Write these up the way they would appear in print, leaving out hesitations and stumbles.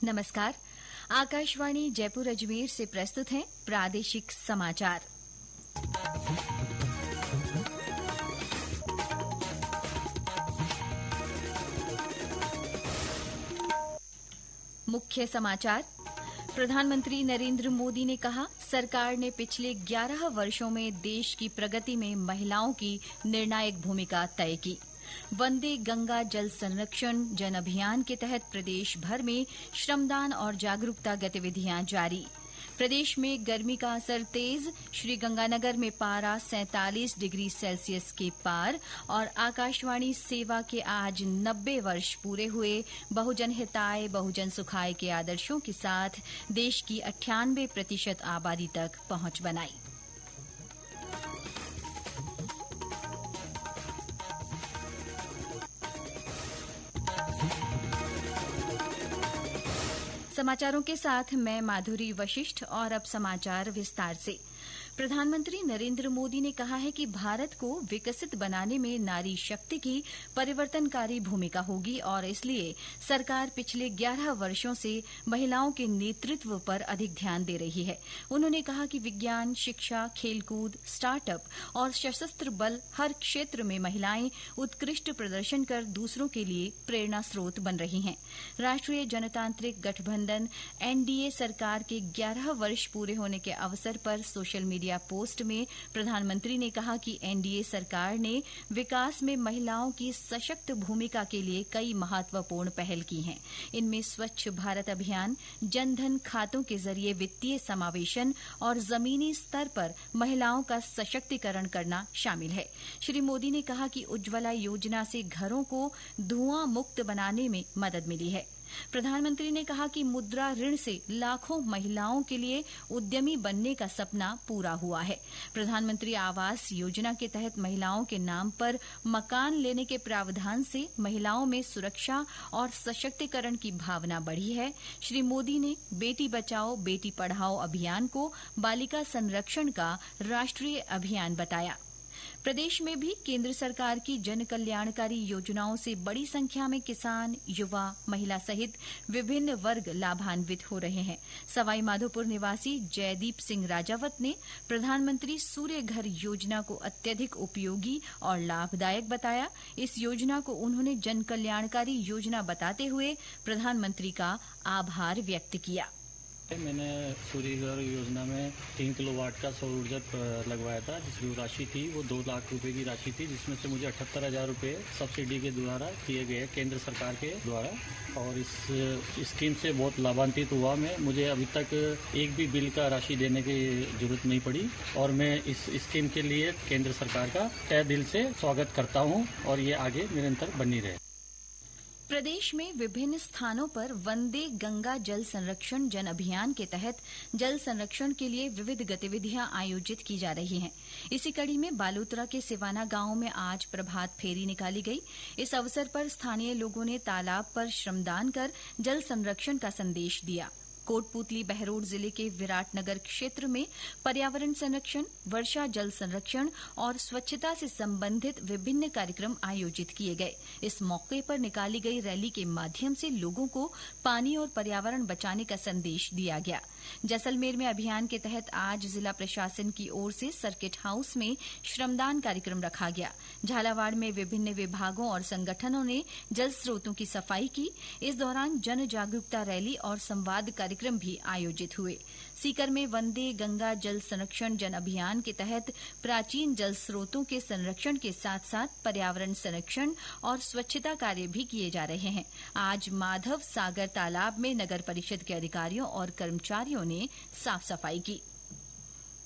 नमस्कार। आकाशवाणी जयपुर अजमेर से प्रस्तुत हैं प्रादेशिक समाचार। मुख्य समाचार। प्रधानमंत्री नरेंद्र मोदी ने कहा, सरकार ने पिछले 11 वर्षों में देश की प्रगति में महिलाओं की निर्णायक भूमिका तय की। वंदे गंगा जल संरक्षण जन अभियान के तहत प्रदेश भर में श्रमदान और जागरूकता गतिविधियां जारी। प्रदेश में गर्मी का असर तेज, श्रीगंगानगर में पारा 47 डिग्री सेल्सियस के पार। और आकाशवाणी सेवा के आज 90 वर्ष पूरे हुए। बहुजन हिताय बहुजन सुखाय के आदर्शों के साथ देश की 98% आबादी तक पहुंच बनाई। समाचारों के साथ मैं माधुरी वशिष्ठ। और अब समाचार विस्तार से। प्रधानमंत्री नरेंद्र मोदी ने कहा है कि भारत को विकसित बनाने में नारी शक्ति की परिवर्तनकारी भूमिका होगी और इसलिए सरकार पिछले 11 वर्षों से महिलाओं के नेतृत्व पर अधिक ध्यान दे रही है। उन्होंने कहा कि विज्ञान, शिक्षा, खेलकूद, स्टार्टअप और सशस्त्र बल हर क्षेत्र में महिलाएं उत्कृष्ट प्रदर्शन कर दूसरों के लिए प्रेरणा स्रोत बन रही हैं। राष्ट्रीय जनतांत्रिक गठबंधन एनडीए सरकार के 11 वर्ष पूरे होने के अवसर पर सोशल मीडिया पोस्ट में प्रधानमंत्री ने कहा कि एनडीए सरकार ने विकास में महिलाओं की सशक्त भूमिका के लिए कई महत्वपूर्ण पहल की हैं। इनमें स्वच्छ भारत अभियान, जनधन खातों के जरिए वित्तीय समावेशन और जमीनी स्तर पर महिलाओं का सशक्तिकरण करना शामिल है। श्री मोदी ने कहा कि उज्ज्वला योजना से घरों को धुआं मुक्त बनाने में मदद मिली है। प्रधानमंत्री ने कहा कि मुद्रा ऋण से लाखों महिलाओं के लिए उद्यमी बनने का सपना पूरा हुआ है। प्रधानमंत्री आवास योजना के तहत महिलाओं के नाम पर मकान लेने के प्रावधान से महिलाओं में सुरक्षा और सशक्तिकरण की भावना बढ़ी है। श्री मोदी ने बेटी बचाओ बेटी पढ़ाओ अभियान को बालिका संरक्षण का राष्ट्रीय अभियान बताया। प्रदेश में भी केंद्र सरकार की जन कल्याणकारी योजनाओं से बड़ी संख्या में किसान, युवा, महिला सहित विभिन्न वर्ग लाभान्वित हो रहे हैं। सवाईमाधोपुर निवासी जयदीप सिंह राजावत ने प्रधानमंत्री सूर्य घर योजना को अत्यधिक उपयोगी और लाभदायक बताया। इस योजना को उन्होंने जन कल्याणकारी योजना बताते हुए प्रधानमंत्री का आभार व्यक्त किया। मैंने सूर्य घर योजना में 3 किलोवाट का सौर ऊर्जा लगवाया था, जिसकी राशि थी वो 2 लाख रुपए की राशि थी, जिसमें से मुझे 78,000 रुपए सब्सिडी के द्वारा दिए गए केंद्र सरकार के द्वारा। और इस स्कीम से बहुत लाभान्वित हुआ मैं। मुझे अभी तक एक भी बिल का राशि देने की जरूरत नहीं पड़ी और मैं इस स्कीम के लिए केंद्र सरकार का तहे दिल से स्वागत करता हूँ और ये आगे निरंतर बनी रहे। प्रदेश में विभिन्न स्थानों पर वंदे गंगा जल संरक्षण जन अभियान के तहत जल संरक्षण के लिए विविध गतिविधियां आयोजित की जा रही हैं। इसी कड़ी में बालोतरा के सिवाना गांव में आज प्रभात फेरी निकाली गई। इस अवसर पर स्थानीय लोगों ने तालाब पर श्रमदान कर जल संरक्षण का संदेश दिया। कोटपूतली बहरोड जिले के विराटनगर क्षेत्र में पर्यावरण संरक्षण, वर्षा जल संरक्षण और स्वच्छता से संबंधित विभिन्न कार्यक्रम आयोजित किए गए। इस मौके पर निकाली गई रैली के माध्यम से लोगों को पानी और पर्यावरण बचाने का संदेश दिया गया। जैसलमेर में अभियान के तहत आज जिला प्रशासन की ओर से सर्किट हाउस में श्रमदान कार्यक्रम रखा गया। झालावाड़ में विभिन्न विभागों और संगठनों ने जल स्रोतों की सफाई की। इस दौरान जन जागरूकता रैली और संवाद कार्यक्रम भी आयोजित हुए। सीकर में वंदे गंगा जल संरक्षण जन अभियान के तहत प्राचीन जल स्रोतों के संरक्षण के साथ साथ पर्यावरण संरक्षण और स्वच्छता कार्य भी किए जा रहे हैं। आज माधव सागर तालाब में नगर परिषद के अधिकारियों और कर्मचारियों ने साफ सफाई की।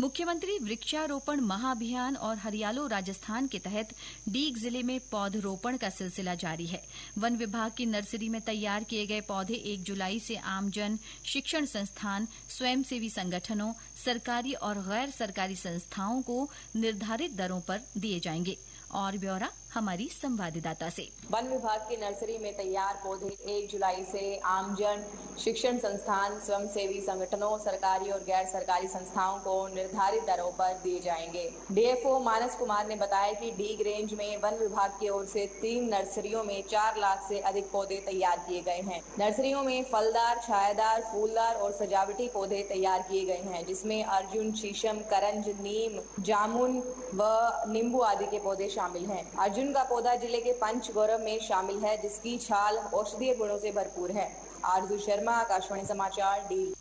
मुख्यमंत्री वृक्षारोपण महाअभियान और हरियालो राजस्थान के तहत डीग जिले में पौधरोपण का सिलसिला जारी है। वन विभाग की नर्सरी में तैयार किए गए पौधे 1 जुलाई से आमजन, शिक्षण संस्थान, स्वयंसेवी संगठनों, सरकारी और गैर सरकारी संस्थाओं को निर्धारित दरों पर दिए जाएंगे। और ब्यौरा हमारी संवाददाता से। वन विभाग की नर्सरी में तैयार पौधे 1 जुलाई से आमजन, शिक्षण संस्थान, स्वयंसेवी संगठनों, सरकारी और गैर सरकारी संस्थाओं को निर्धारित दरों पर दिए जाएंगे। डीएफओ मानस कुमार ने बताया कि डीग रेंज में वन विभाग की ओर से 3 नर्सरियों में 4 लाख से अधिक पौधे तैयार किए गए हैं। नर्सरियों में फलदार, छायादार, फूलदार और सजावटी पौधे तैयार किए गए हैं, जिसमें अर्जुन, शीशम, करंज, नीम, जामुन व नींबू आदि के पौधे शामिल हैं। अर्जुन का पौधा जिले के पंचगौरव में शामिल है, जिसकी छाल औषधीय गुणों से भरपूर है। आरजू शर्मा, आकाशवाणी समाचार, डी।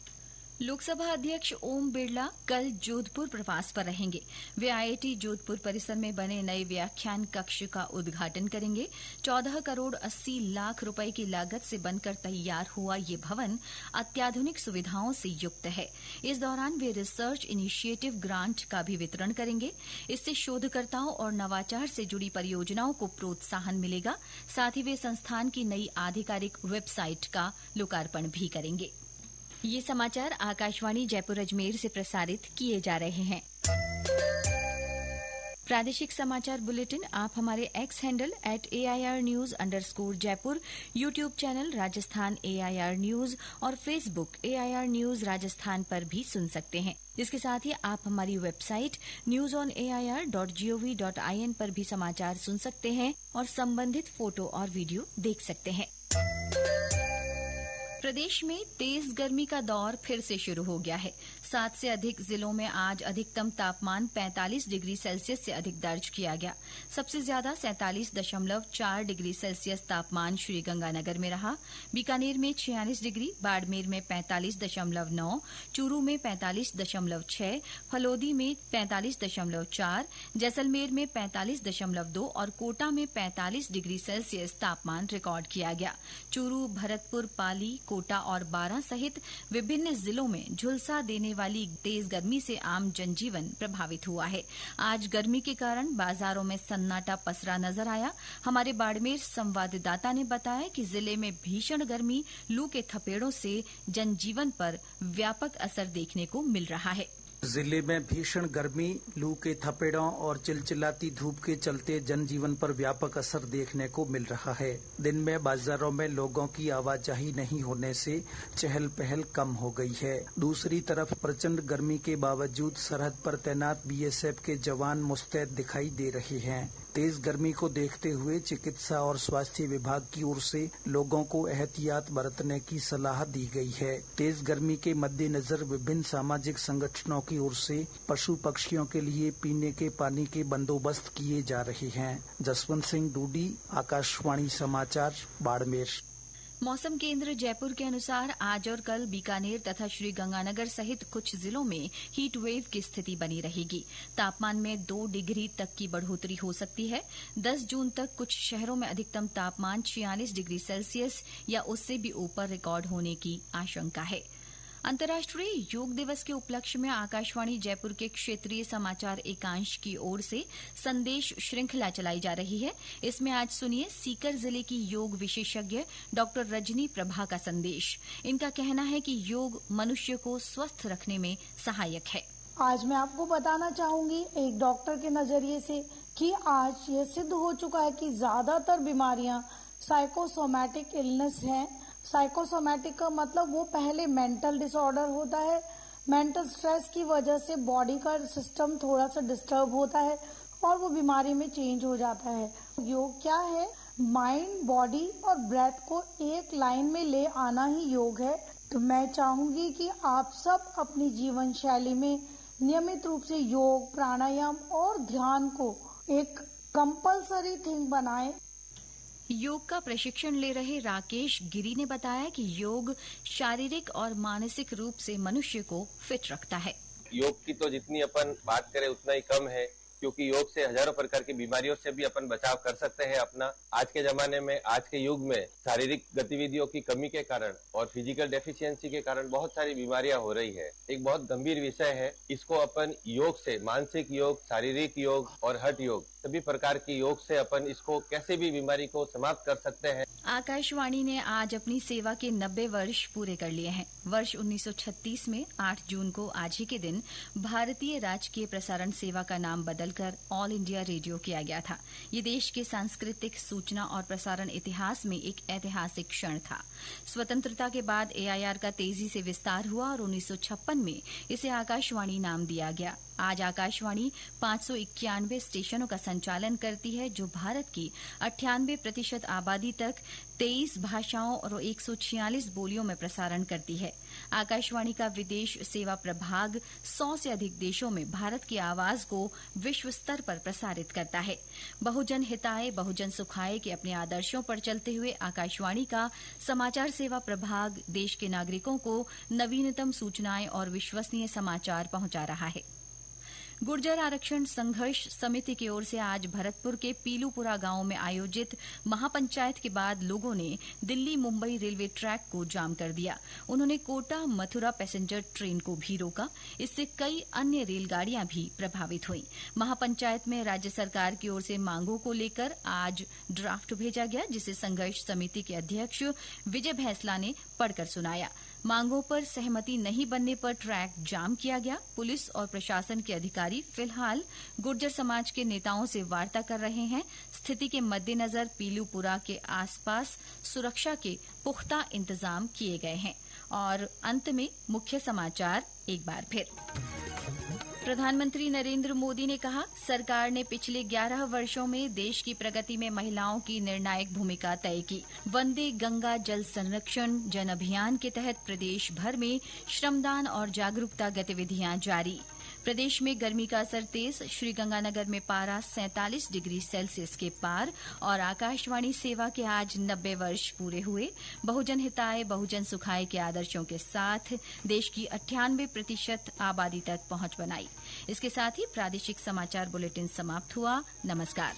लोकसभा अध्यक्ष ओम बिरला कल जोधपुर प्रवास पर रहेंगे। वे आईआईटी जोधपुर परिसर में बने नए व्याख्यान कक्ष का उद्घाटन करेंगे। 14 करोड़ 80 लाख रुपए की लागत से बनकर तैयार हुआ ये भवन अत्याधुनिक सुविधाओं से युक्त है। इस दौरान वे रिसर्च इनिशिएटिव ग्रांट का भी वितरण करेंगे। इससे शोधकर्ताओं और नवाचार से जुड़ी परियोजनाओं को प्रोत्साहन मिलेगा। साथ ही वे संस्थान की नई आधिकारिक वेबसाइट का लोकार्पण भी करेंगे। ये समाचार आकाशवाणी जयपुर अजमेर से प्रसारित किए जा रहे हैं। प्रादेशिक समाचार बुलेटिन आप हमारे एक्स हैंडल @AIRnews_जयपुर, YouTube channel Rajasthan AIR news और फेसबुक AIR न्यूज राजस्थान पर भी सुन सकते हैं। इसके साथ ही आप हमारी वेबसाइट newsonair.gov.in पर भी समाचार सुन सकते हैं और संबंधित फोटो और वीडियो देख सकते हैं। प्रदेश में तेज गर्मी का दौर फिर से शुरू हो गया है। 7 से अधिक जिलों में आज अधिकतम तापमान 45 डिग्री सेल्सियस से अधिक दर्ज किया गया। सबसे ज्यादा 47.4 डिग्री सेल्सियस तापमान श्रीगंगानगर में रहा। बीकानेर में 46 डिग्री, बाड़मेर में 45.9, चूरू में 45.6, फलोदी में 45.4, जैसलमेर में 45.2 और कोटा में 45 डिग्री सेल्सियस तापमान रिकॉर्ड किया गया। चूरू, भरतपुर, पाली, कोटा और बारां सहित विभिन्न जिलों में झुलसा देने वाली तेज गर्मी से आम जनजीवन प्रभावित हुआ है। आज गर्मी के कारण बाजारों में सन्नाटा पसरा नजर आया। हमारे बाड़मेर संवाददाता ने बताया कि जिले में भीषण गर्मी, लू के थपेड़ों से जनजीवन पर व्यापक असर देखने को मिल रहा है। जिले में भीषण गर्मी, लू के थपेड़ों और चिलचिलाती धूप के चलते जनजीवन पर व्यापक असर देखने को मिल रहा है। दिन में बाजारों में लोगों की आवाजाही नहीं होने से चहल पहल कम हो गई है। दूसरी तरफ प्रचंड गर्मी के बावजूद सरहद पर तैनात बीएसएफ के जवान मुस्तैद दिखाई दे रहे हैं। तेज गर्मी को देखते हुए चिकित्सा और स्वास्थ्य विभाग की ओर से लोगों को एहतियात बरतने की सलाह दी गई है। तेज गर्मी के मद्देनजर विभिन्न सामाजिक संगठनों की ओर से पशु पक्षियों के लिए पीने के पानी के बंदोबस्त किए जा रहे हैं। जसवंत सिंह डूडी, आकाशवाणी समाचार, बाड़मेर। मौसम केंद्र जयपुर के अनुसार आज और कल बीकानेर तथा श्रीगंगानगर सहित कुछ जिलों में हीट वेव की स्थिति बनी रहेगी। तापमान में 2 डिग्री तक की बढ़ोतरी हो सकती है। 10 जून तक कुछ शहरों में अधिकतम तापमान 46 डिग्री सेल्सियस या उससे भी ऊपर रिकॉर्ड होने की आशंका है। अंतर्राष्ट्रीय योग दिवस के उपलक्ष्य में आकाशवाणी जयपुर के क्षेत्रीय समाचार एकांश की ओर से संदेश श्रृंखला चलाई जा रही है। इसमें आज सुनिए सीकर जिले की योग विशेषज्ञ डॉक्टर रजनी प्रभा का संदेश। इनका कहना है कि योग मनुष्य को स्वस्थ रखने में सहायक है। आज मैं आपको बताना चाहूंगी एक डॉक्टर के नजरिए से कि आज ये सिद्ध हो चुका है कि ज्यादातर बीमारियां साइकोसोमैटिक इलनेस हैं। साइकोसोमैटिक का मतलब वो पहले मेंटल डिसऑर्डर होता है। मेंटल स्ट्रेस की वजह से बॉडी का सिस्टम थोड़ा सा डिस्टर्ब होता है और वो बीमारी में चेंज हो जाता है। योग क्या है? माइंड, बॉडी और ब्रेथ को एक लाइन में ले आना ही योग है। तो मैं चाहूंगी कि आप सब अपनी जीवन शैली में नियमित रूप से योग, प्राणायाम और ध्यान को एक कंपल्सरी थिंग बनाएं। योग का प्रशिक्षण ले रहे राकेश गिरी ने बताया कि योग शारीरिक और मानसिक रूप से मनुष्य को फिट रखता है। योग की तो जितनी अपन बात करें उतना ही कम है, क्योंकि योग से हजारों प्रकार की बीमारियों से भी अपन बचाव कर सकते हैं अपना। आज के जमाने में, आज के युग में शारीरिक गतिविधियों की कमी के कारण और फिजिकल डेफिशिएंसी के कारण बहुत सारी बीमारियां हो रही है। एक बहुत गंभीर विषय है। इसको अपन योग से, मानसिक योग, शारीरिक योग और हठ योग, सभी प्रकार की योग से अपन इसको कैसे भी बीमारी को समाप्त कर सकते हैं। आकाशवाणी ने आज अपनी सेवा के 90 वर्ष पूरे कर लिए हैं। वर्ष 1936 में 8 जून को आज ही के दिन भारतीय राजकीय प्रसारण सेवा का नाम बदल बदलकर ऑल इंडिया रेडियो किया गया था। ये देश के सांस्कृतिक, सूचना और प्रसारण इतिहास में एक ऐतिहासिक क्षण था। स्वतंत्रता के बाद एआईआर का तेजी से विस्तार हुआ और 1956 में इसे आकाशवाणी नाम दिया गया। आज आकाशवाणी 591 स्टेशनों का संचालन करती है, जो भारत की 98% आबादी तक 23 भाषाओं और 146 बोलियों में प्रसारण करती है। आकाशवाणी का विदेश सेवा प्रभाग 100 से अधिक देशों में भारत की आवाज को विश्व स्तर पर प्रसारित करता है। बहुजन हिताय बहुजन सुखाय के अपने आदर्शों पर चलते हुए आकाशवाणी का समाचार सेवा प्रभाग देश के नागरिकों को नवीनतम सूचनाएं और विश्वसनीय समाचार पहुंचा रहा है। गुर्जर आरक्षण संघर्ष समिति की ओर से आज भरतपुर के पीलूपुरा गांव में आयोजित महापंचायत के बाद लोगों ने दिल्ली मुंबई रेलवे ट्रैक को जाम कर दिया। उन्होंने कोटा मथुरा पैसेंजर ट्रेन को भी रोका। इससे कई अन्य रेलगाड़ियां भी प्रभावित हुई। महापंचायत में राज्य सरकार की ओर से मांगों को लेकर आज ड्राफ्ट भेजा गया, जिसे संघर्ष समिति के अध्यक्ष विजय भैंसला ने पढ़कर सुनाया। मांगों पर सहमति नहीं बनने पर ट्रैक जाम किया गया। पुलिस और प्रशासन के अधिकारी फिलहाल गुर्जर समाज के नेताओं से वार्ता कर रहे हैं। स्थिति के मद्देनजर पीलूपुरा के आसपास सुरक्षा के पुख्ता इंतजाम किए गए हैं। और अंत में मुख्य समाचार एक बार फिर। प्रधानमंत्री नरेंद्र मोदी ने कहा, सरकार ने पिछले 11 वर्षों में देश की प्रगति में महिलाओं की निर्णायक भूमिका तय की। वंदे गंगा जल संरक्षण जन अभियान के तहत प्रदेश भर में श्रमदान और जागरूकता गतिविधियां जारी। प्रदेश में गर्मी का असर तेज। श्रीगंगानगर में पारा 47 डिग्री सेल्सियस के पार। और आकाशवाणी सेवा के आज 90 वर्ष पूरे हुए। बहुजन हिताय बहुजन सुखाय के आदर्शों के साथ देश की 98% आबादी तक पहुंच बनाई। इसके साथ ही प्रादेशिक समाचार बुलेटिन समाप्त हुआ। नमस्कार।